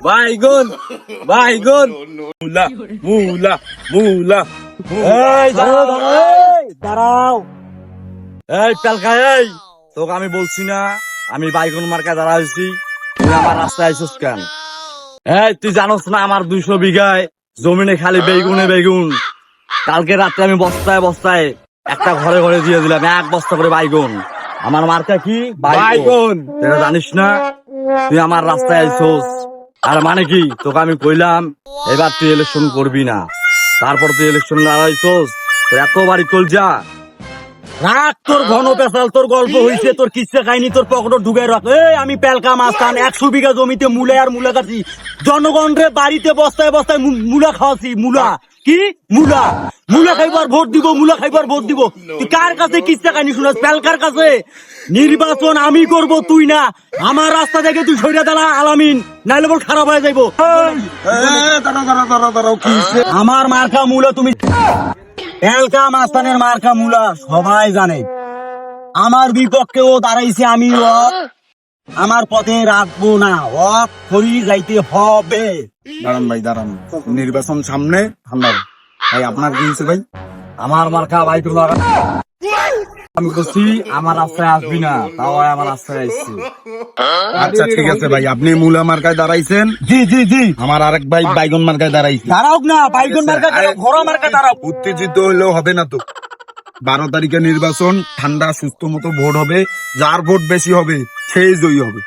বাইগুন বাইগুন মুলা মুলা মুলা এই দাঁড়াও এই পেলকা এই তোকে আমি বলছি না আমি বাইগুন মার্কা দাঁড়া হয়েছি তুই আমার রাস্তায় আইসিস কেন? এই তুই জানোস না আমার 200 বিঘায় জমিনে খালি বেগুনে বেগুন। কালকে রাত্রে আমি বস্তায় বস্তায় একটা ঘরে ঘরে দিয়ে দিলাম 1 বস্তা করে বাইগুন। আমার মার্কা কি বাইগুন, তুই জানিস না? তুই আমার রাস্তায় আইসোস আর মানে কি তোকে আমি কইলাম এবার তুই ইলেকশন করবি না, তারপর তুই ইলেকশন লড়াইছোস। তোর এত বাড়ি চল যা রাখ, তোর ঘন পেশাল, তোর গল্প হইছে, তোর কিচ্ছা খাইনি, তোর পকেট ঢুকে রাখ। এই আমি পেলকা মাস্তান 100 বিঘা জমিতে মূলা আর মূলা কাটছি, জনগণরে বাড়িতে বস্তায় বস্তায় মূলা খাওয়াছি। মূলা কি মূলা মূলা খাইবার ভোট দিব, মূলা খাইবার ভোট দিব। তুই কার কাছে কিচ্ছা খাইনি শুনাস? পেলকার কাছে। নির্বাচন আমি করব, তুই না। আমার রাস্তা থেকে তুই সইরা দাঁড়া আলামিন, নাইলে বল খারাপ হয়ে যাইবো। আমার মার্কা মূলা, তুমি পেলকা মাস্তানের মার্কা মূলা সবাই জানে। আমার বিপক্ষেও দাঁড়াইছে, আমি আমার পথে রাখবো না, করি যাইতে হবে। দাঁড়ান ভাই দাঁড়ান, নির্বাচন সামনে, ঠান্ডা ভাই। আপনার কি হয়েছে ভাই? আমার মার্কা বাইক আমি বলছি আমার রাস্তায় আসবি না, তাও আমার রাস্তায় আসছি। আচ্ছা ঠিক আছে ভাই, আপনি মূলা মার্কায় দাঁড়াইছেন। জি জি জি, আমার আরেক ভাই বাইগন মার্কায় দাঁড়াইছে। দাঁড়াও না, বাইগন মার্কা দাঁড়াও, ঘোড়া মার্কা দাঁড়াও। উত্তেজিত হইলেও হবে না তো। 12 তারিখে নির্বাচন, ঠান্ডা সুস্থ মতো ভোট হবে, যার ভোট বেশি হবে সেই জয়ী হবে।